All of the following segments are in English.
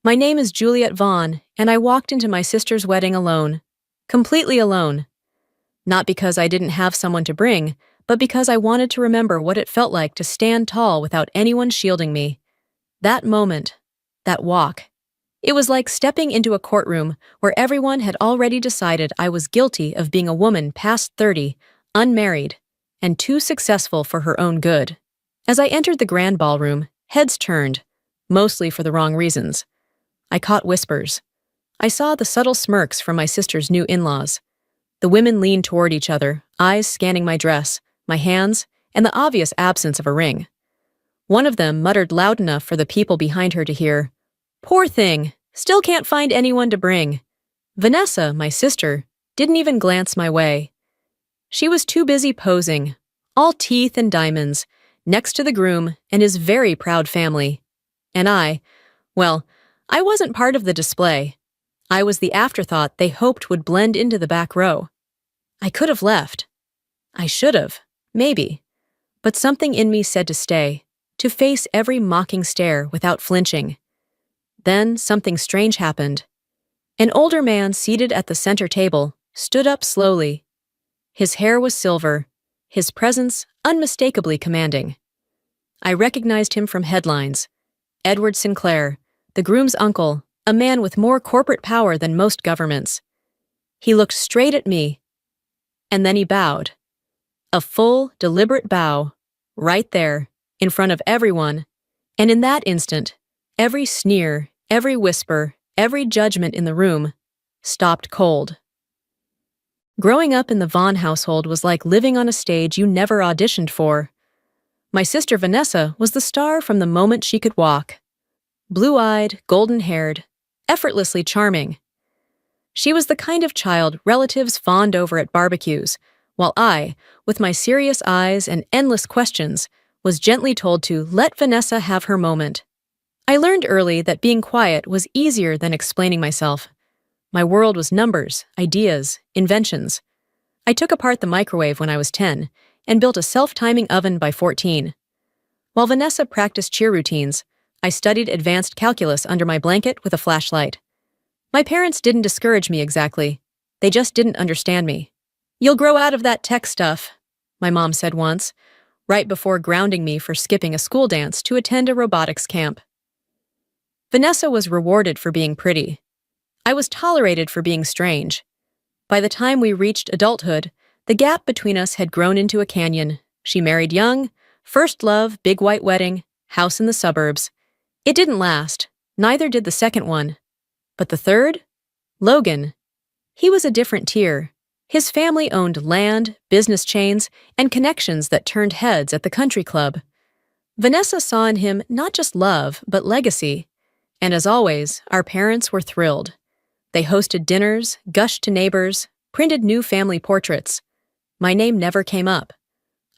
My name is Juliet Vaughn, and I walked into my sister's wedding alone. Completely alone. Not because I didn't have someone to bring, but because I wanted to remember what it felt like to stand tall without anyone shielding me. That moment, that walk, it was like stepping into a courtroom where everyone had already decided I was guilty of being a woman past 30, unmarried, and too successful for her own good. As I entered the grand ballroom, heads turned, mostly for the wrong reasons. I caught whispers. I saw the subtle smirks from my sister's new in-laws. The women leaned toward each other, eyes scanning my dress, my hands, and the obvious absence of a ring. One of them muttered loud enough for the people behind her to hear, "Poor thing, still can't find anyone to bring." Vanessa, my sister, didn't even glance my way. She was too busy posing, all teeth and diamonds, next to the groom and his very proud family. And well, I wasn't part of the display. I was the afterthought they hoped would blend into the back row. I could have left. I should have, maybe. But something in me said to stay, to face every mocking stare without flinching. Then something strange happened. An older man seated at the center table stood up slowly. His hair was silver, his presence unmistakably commanding. I recognized him from headlines. Edward Sinclair, the groom's uncle, a man with more corporate power than most governments. He looked straight at me, and then he bowed. A full, deliberate bow, right there, in front of everyone, and in that instant, every sneer, every whisper, every judgment in the room stopped cold. Growing up in the Vaughn household was like living on a stage you never auditioned for. My sister Vanessa was the star from the moment she could walk. Blue-eyed, golden-haired, effortlessly charming. She was the kind of child relatives fawned over at barbecues, while I, with my serious eyes and endless questions, was gently told to let Vanessa have her moment. I learned early that being quiet was easier than explaining myself. My world was numbers, ideas, inventions. I took apart the microwave when I was 10 and built a self-timing oven by 14. While Vanessa practiced cheer routines, I studied advanced calculus under my blanket with a flashlight. My parents didn't discourage me exactly. They just didn't understand me. "You'll grow out of that tech stuff," my mom said once, right before grounding me for skipping a school dance to attend a robotics camp. Vanessa was rewarded for being pretty. I was tolerated for being strange. By the time we reached adulthood, the gap between us had grown into a canyon. She married young, first love, big white wedding, house in the suburbs. It didn't last, neither did the second one. But the third? Logan. He was a different tier. His family owned land, business chains, and connections that turned heads at the country club. Vanessa saw in him not just love, but legacy. And as always, our parents were thrilled. They hosted dinners, gushed to neighbors, printed new family portraits. My name never came up.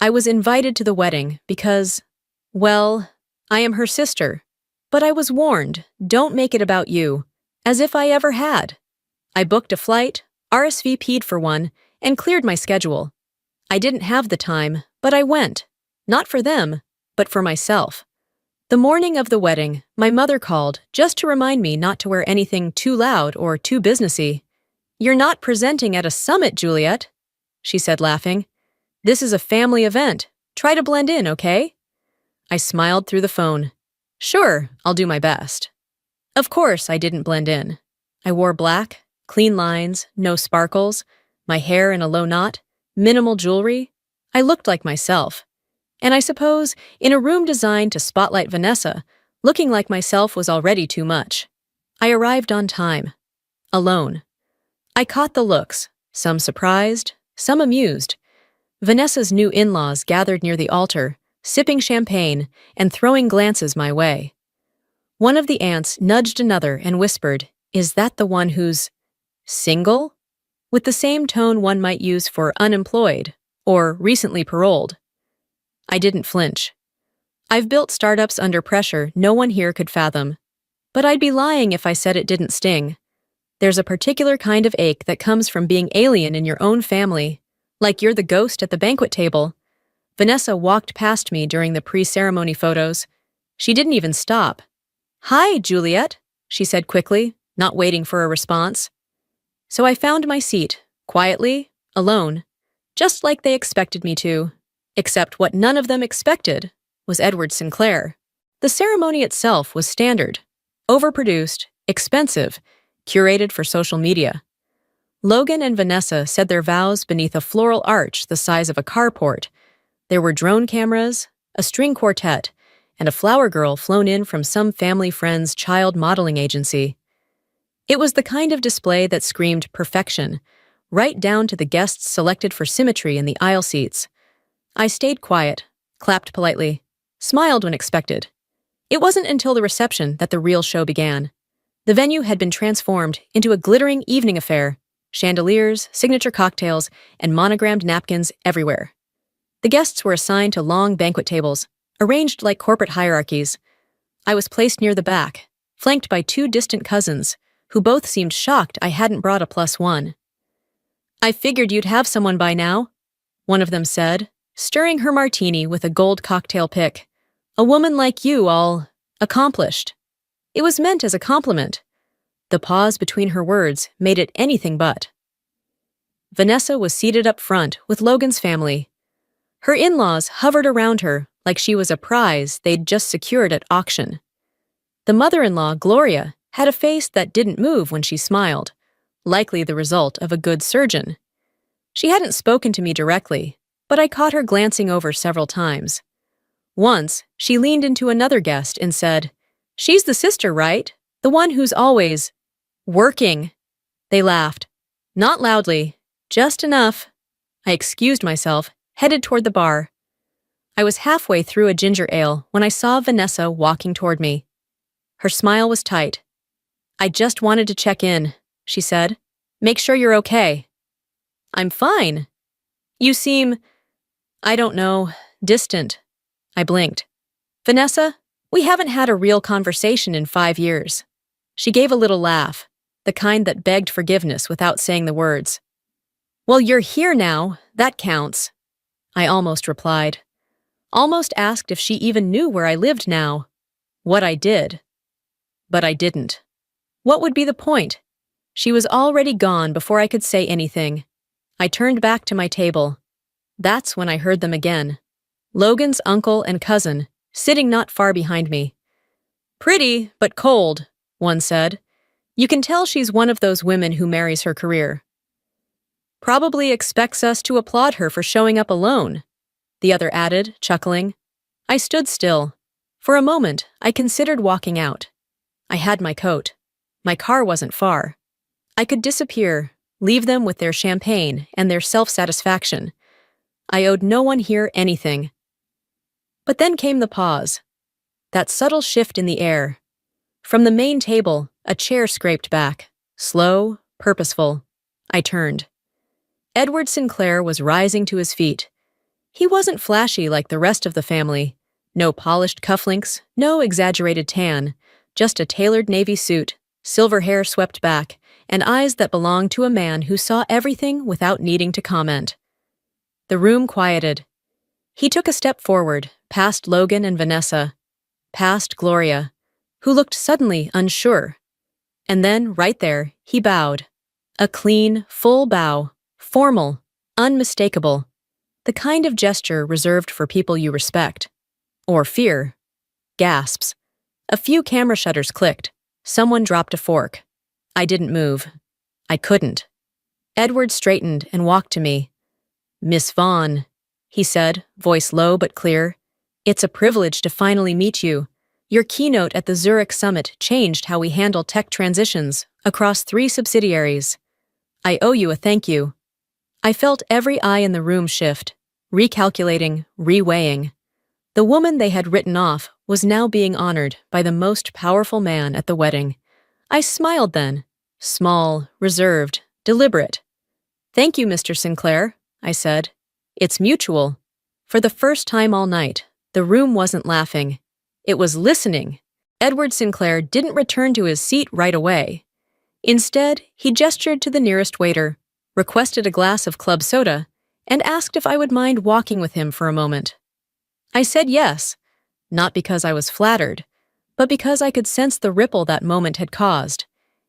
I was invited to the wedding because, well, I am her sister. But I was warned, don't make it about you, as if I ever had. I booked a flight, RSVP'd for one, and cleared my schedule. I didn't have the time, but I went. Not for them, but for myself. The morning of the wedding, my mother called just to remind me not to wear anything too loud or too businessy. "You're not presenting at a summit, Juliet," she said, laughing. "This is a family event. Try to blend in, okay?" I smiled through the phone. "Sure, I'll do my best." Of course, I didn't blend in. I wore black, clean lines, no sparkles, my hair in a low knot, minimal jewelry. I looked like myself. And I suppose, in a room designed to spotlight Vanessa, looking like myself was already too much. I arrived on time. Alone. I caught the looks, some surprised, some amused. Vanessa's new in-laws gathered near the altar, sipping champagne and throwing glances my way. One of the aunts nudged another and whispered, "Is that the one who's single?" With the same tone one might use for unemployed or recently paroled. I didn't flinch. I've built startups under pressure no one here could fathom. But I'd be lying if I said it didn't sting. There's a particular kind of ache that comes from being alien in your own family, like you're the ghost at the banquet table. Vanessa walked past me during the pre-ceremony photos. She didn't even stop. "Hi, Juliet," she said quickly, not waiting for a response. So I found my seat, quietly, alone, just like they expected me to. Except what none of them expected was Edward Sinclair. The ceremony itself was standard, overproduced, expensive, curated for social media. Logan and Vanessa said their vows beneath a floral arch the size of a carport. There were drone cameras, a string quartet, and a flower girl flown in from some family friend's child modeling agency. It was the kind of display that screamed perfection, right down to the guests selected for symmetry in the aisle seats. I stayed quiet, clapped politely, smiled when expected. It wasn't until the reception that the real show began. The venue had been transformed into a glittering evening affair, chandeliers, signature cocktails, and monogrammed napkins everywhere. The guests were assigned to long banquet tables, arranged like corporate hierarchies. I was placed near the back, flanked by two distant cousins, who both seemed shocked I hadn't brought a +1. "I figured you'd have someone by now," one of them said, stirring her martini with a gold cocktail pick. "A woman like you, all accomplished." It was meant as a compliment. The pause between her words made it anything but. Vanessa was seated up front with Logan's family. Her in-laws hovered around her like she was a prize they'd just secured at auction. The mother-in-law, Gloria, had a face that didn't move when she smiled, likely the result of a good surgeon. She hadn't spoken to me directly, but I caught her glancing over several times. Once, she leaned into another guest and said, "She's the sister, right? The one who's always working." They laughed. Not loudly, just enough. I excused myself, headed toward the bar. I was halfway through a ginger ale when I saw Vanessa walking toward me. Her smile was tight. "I just wanted to check in," she said. "Make sure you're okay." "I'm fine." "You seem, I don't know, distant." I blinked. "Vanessa, we haven't had a real conversation in 5 years." She gave a little laugh, the kind that begged forgiveness without saying the words. "Well, you're here now, that counts," I almost replied. Almost asked if she even knew where I lived now, what I did. But I didn't. What would be the point? She was already gone before I could say anything. I turned back to my table. That's when I heard them again. Logan's uncle and cousin, sitting not far behind me. "Pretty, but cold," one said. "You can tell she's one of those women who marries her career." "Probably expects us to applaud her for showing up alone," the other added, chuckling. I stood still. For a moment, I considered walking out. I had my coat. My car wasn't far. I could disappear, leave them with their champagne and their self-satisfaction. I owed no one here anything. But then came the pause. That subtle shift in the air. From the main table, a chair scraped back. Slow, purposeful. I turned. Edward Sinclair was rising to his feet. He wasn't flashy like the rest of the family. No polished cufflinks, no exaggerated tan, just a tailored navy suit, silver hair swept back, and eyes that belonged to a man who saw everything without needing to comment. The room quieted. He took a step forward, past Logan and Vanessa, past Gloria, who looked suddenly unsure. And then, right there, he bowed. A clean, full bow, formal, unmistakable, the kind of gesture reserved for people you respect. Or fear. Gasps. A few camera shutters clicked. Someone dropped a fork. I didn't move. I couldn't. Edward straightened and walked to me. "Miss Vaughn," he said, voice low but clear. "It's a privilege to finally meet you. Your keynote at the Zurich summit changed how we handle tech transitions across 3 subsidiaries. I owe you a thank you." I felt every eye in the room shift, recalculating, reweighing. The woman they had written off was now being honored by the most powerful man at the wedding. I smiled then, small, reserved, deliberate. "Thank you, Mr. Sinclair," I said. "It's mutual." For the first time all night, the room wasn't laughing. It was listening. Edward Sinclair didn't return to his seat right away. Instead, he gestured to the nearest waiter, requested a glass of club soda, and asked if I would mind walking with him for a moment. I said yes, not because I was flattered, but because I could sense the ripple that moment had caused,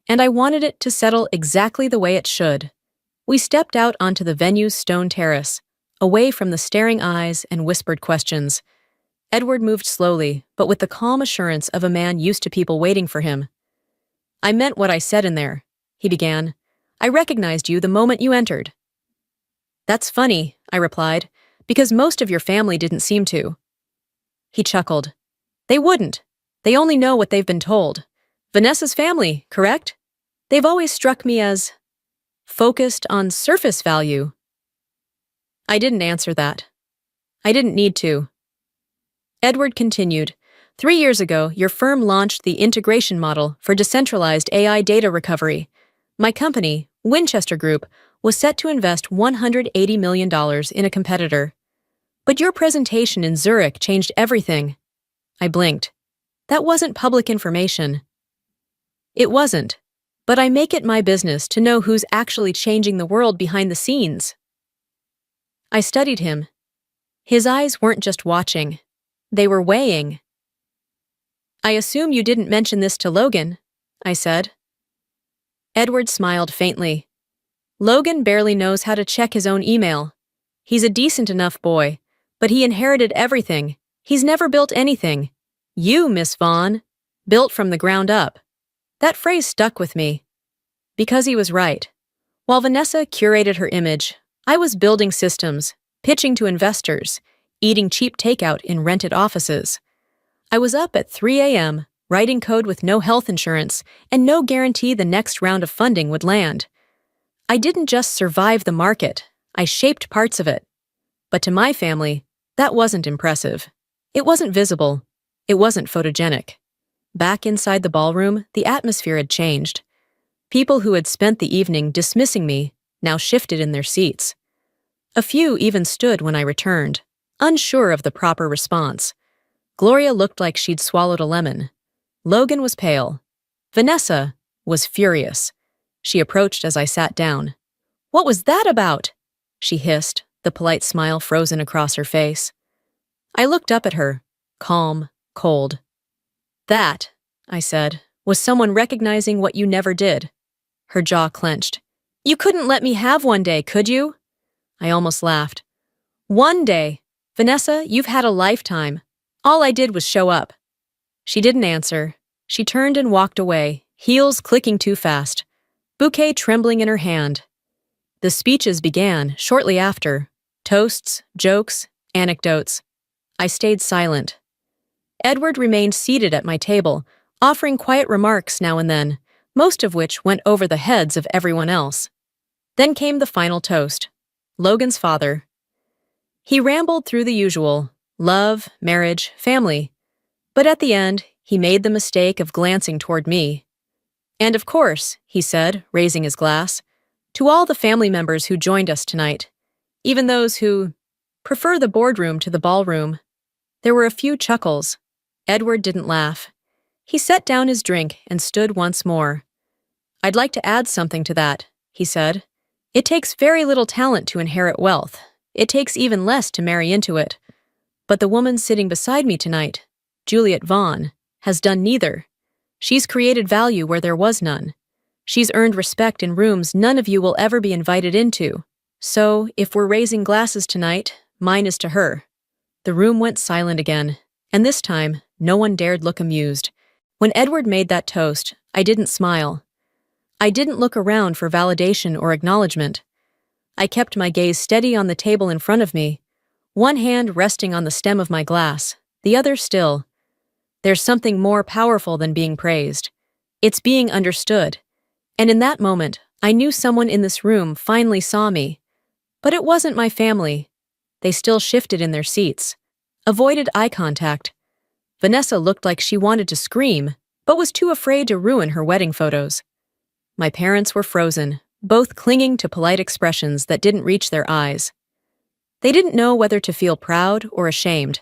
and I wanted it to settle exactly the way it should. We stepped out onto the venue's stone terrace, away from the staring eyes and whispered questions. Edward moved slowly, but with the calm assurance of a man used to people waiting for him. "I meant what I said in there," he began. "I recognized you the moment you entered." "That's funny," I replied, "because most of your family didn't seem to." He chuckled. "They wouldn't. They only know what they've been told. Vanessa's family, correct? They've always struck me as focused on surface value." I didn't answer that. I didn't need to. Edward continued, "3 years ago, your firm launched the integration model for decentralized AI data recovery. My company, Winchester Group, was set to invest $180 million in a competitor. But your presentation in Zurich changed everything." I blinked. "That wasn't public information." "It wasn't. But I make it my business to know who's actually changing the world behind the scenes." I studied him. His eyes weren't just watching. They were weighing. "I assume you didn't mention this to Logan," I said. Edward smiled faintly. "Logan barely knows how to check his own email. He's a decent enough boy, but he inherited everything. He's never built anything. You, Miss Vaughn, built from the ground up." That phrase stuck with me. Because he was right. While Vanessa curated her image, I was building systems, pitching to investors, eating cheap takeout in rented offices. I was up at 3 a.m., writing code with no health insurance and no guarantee the next round of funding would land. I didn't just survive the market, I shaped parts of it. But to my family, that wasn't impressive. It wasn't visible. It wasn't photogenic. Back inside the ballroom, the atmosphere had changed. People who had spent the evening dismissing me now shifted in their seats. A few even stood when I returned, unsure of the proper response. Gloria looked like she'd swallowed a lemon. Logan was pale. Vanessa was furious. She approached as I sat down. "What was that about?" she hissed, the polite smile frozen across her face. I looked up at her, calm, cold. "That," I said, "was someone recognizing what you never did." Her jaw clenched. "You couldn't let me have one day, could you?" I almost laughed. "One day. Vanessa, you've had a lifetime. All I did was show up." She didn't answer. She turned and walked away, heels clicking too fast, bouquet trembling in her hand. The speeches began shortly after. Toasts, jokes, anecdotes. I stayed silent. Edward remained seated at my table, offering quiet remarks now and then, most of which went over the heads of everyone else. Then came the final toast. Logan's father. He rambled through the usual: love, marriage, family. But at the end, he made the mistake of glancing toward me. "And of course," he said, raising his glass, "to all the family members who joined us tonight, even those who prefer the boardroom to the ballroom." There were a few chuckles. Edward didn't laugh. He set down his drink and stood once more. "I'd like to add something to that," he said. "It takes very little talent to inherit wealth. It takes even less to marry into it. But the woman sitting beside me tonight, Juliet Vaughn, has done neither. She's created value where there was none. She's earned respect in rooms none of you will ever be invited into. So, if we're raising glasses tonight, mine is to her." The room went silent again, and this time, no one dared look amused. When Edward made that toast, I didn't smile. I didn't look around for validation or acknowledgement. I kept my gaze steady on the table in front of me, one hand resting on the stem of my glass, the other still. There's something more powerful than being praised. It's being understood. And in that moment, I knew someone in this room finally saw me. But it wasn't my family. They still shifted in their seats, avoided eye contact. Vanessa looked like she wanted to scream, but was too afraid to ruin her wedding photos. My parents were frozen, both clinging to polite expressions that didn't reach their eyes. They didn't know whether to feel proud or ashamed.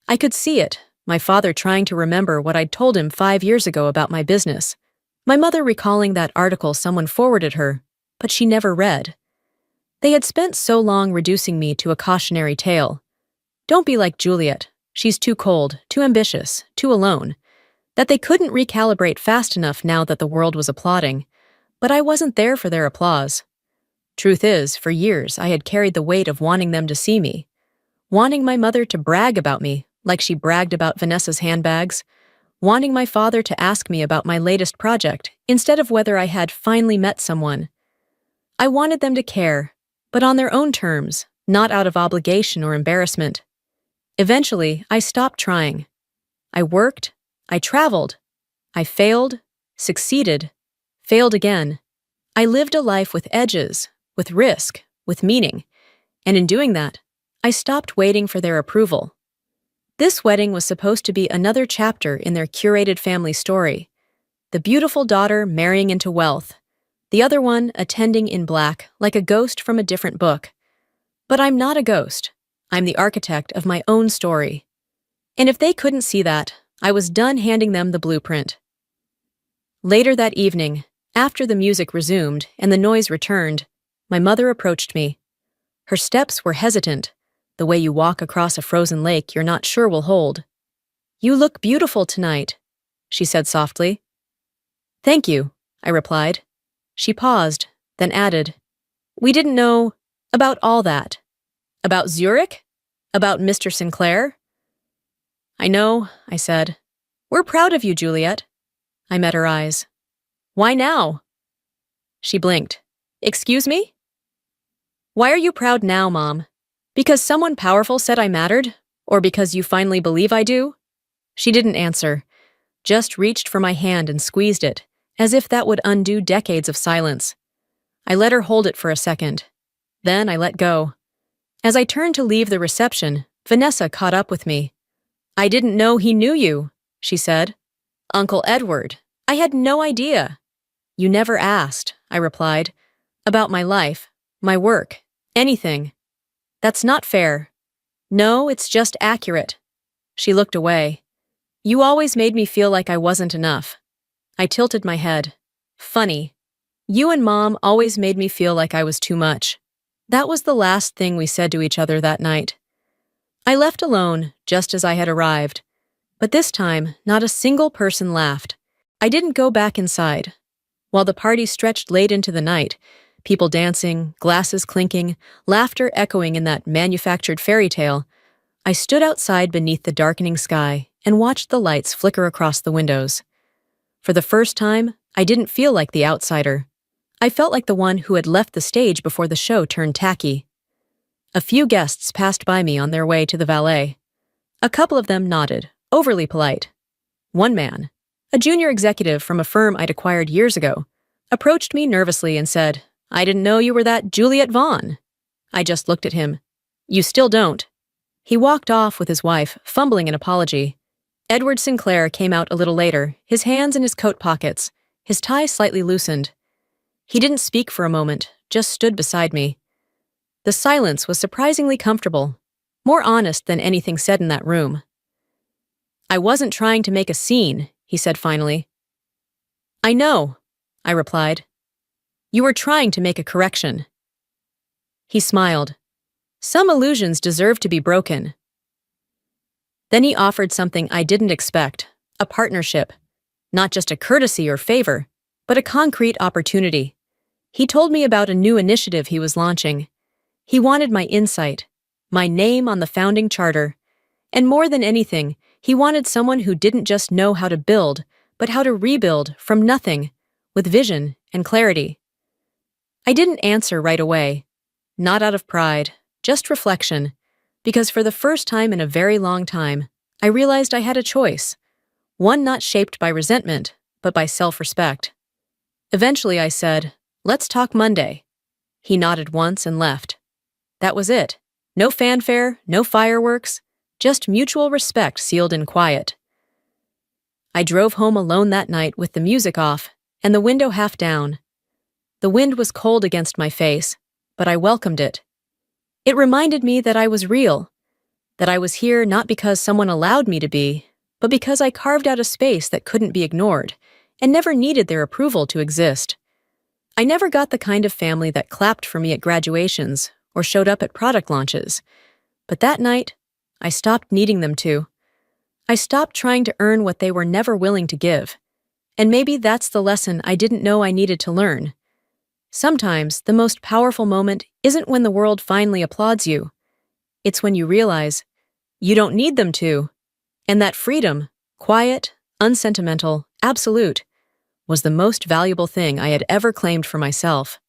I could see it, my father trying to remember what I'd told him 5 years ago about my business. My mother recalling that article someone forwarded her, but she never read. They had spent so long reducing me to a cautionary tale. Don't be like Juliet. She's too cold, too ambitious, too alone. that they couldn't recalibrate fast enough now that the world was applauding, but I wasn't there for their applause. Truth is, for years I had carried the weight of wanting them to see me, wanting my mother to brag about me like she bragged about Vanessa's handbags, wanting my father to ask me about my latest project instead of whether I had finally met someone. I wanted them to care, but on their own terms, not out of obligation or embarrassment. Eventually, I stopped trying. I worked, I traveled, I failed, succeeded, failed again. I lived a life with edges, with risk, with meaning, and in doing that, I stopped waiting for their approval. This wedding was supposed to be another chapter in their curated family story. The beautiful daughter marrying into wealth, the other one attending in black like a ghost from a different book. But I'm not a ghost. I'm the architect of my own story. And if they couldn't see that, I was done handing them the blueprint. Later that evening, after the music resumed and the noise returned, my mother approached me. Her steps were hesitant, the way you walk across a frozen lake you're not sure will hold. "You look beautiful tonight," she said softly. "Thank you," I replied. She paused, then added, "We didn't know about all that. About Zurich? About Mr. Sinclair?" "I know," I said. "We're proud of you, Juliet." I met her eyes. "Why now?" She blinked. "Excuse me?" "Why are you proud now, Mom? Because someone powerful said I mattered? Or because you finally believe I do?" She didn't answer, just reached for my hand and squeezed it, as if that would undo decades of silence. I let her hold it for a second. Then I let go. As I turned to leave the reception, Vanessa caught up with me. "I didn't know he knew you," she said. "Uncle Edward. I had no idea." "You never asked," I replied. "About my life, my work, anything." "That's not fair." "No, it's just accurate." She looked away. "You always made me feel like I wasn't enough." I tilted my head. "Funny. You and Mom always made me feel like I was too much." That was the last thing we said to each other that night. I left alone, just as I had arrived. But this time, not a single person laughed. I didn't go back inside. While the party stretched late into the night, people dancing, glasses clinking, laughter echoing in that manufactured fairy tale, I stood outside beneath the darkening sky and watched the lights flicker across the windows. For the first time, I didn't feel like the outsider. I felt like the one who had left the stage before the show turned tacky. A few guests passed by me on their way to the valet. A couple of them nodded, overly polite. One man, a junior executive from a firm I'd acquired years ago, approached me nervously and said, "I didn't know you were that Juliet Vaughn." I just looked at him. "You still don't." He walked off with his wife, fumbling an apology. Edward Sinclair came out a little later, his hands in his coat pockets, his tie slightly loosened. He didn't speak for a moment, just stood beside me. The silence was surprisingly comfortable, more honest than anything said in that room. "I wasn't trying to make a scene," he said finally. "I know," I replied. "You were trying to make a correction." He smiled. "Some illusions deserve to be broken." Then he offered something I didn't expect, a partnership. Not just a courtesy or favor, but a concrete opportunity. He told me about a new initiative he was launching. He wanted my insight, my name on the founding charter, and more than anything, he wanted someone who didn't just know how to build, but how to rebuild from nothing, with vision and clarity. I didn't answer right away, not out of pride, just reflection, because for the first time in a very long time, I realized I had a choice, one not shaped by resentment, but by self-respect. Eventually I said, "Let's talk Monday." He nodded once and left. That was it. No fanfare, no fireworks, just mutual respect sealed in quiet. I drove home alone that night with the music off and the window half down. The wind was cold against my face, but I welcomed it. It reminded me that I was real, that I was here not because someone allowed me to be, but because I carved out a space that couldn't be ignored and never needed their approval to exist. I never got the kind of family that clapped for me at graduations or showed up at product launches, but that night, I stopped needing them to. I stopped trying to earn what they were never willing to give. And maybe that's the lesson I didn't know I needed to learn. Sometimes the most powerful moment isn't when the world finally applauds you. It's when you realize you don't need them to. And that freedom, quiet, unsentimental, absolute, was the most valuable thing I had ever claimed for myself.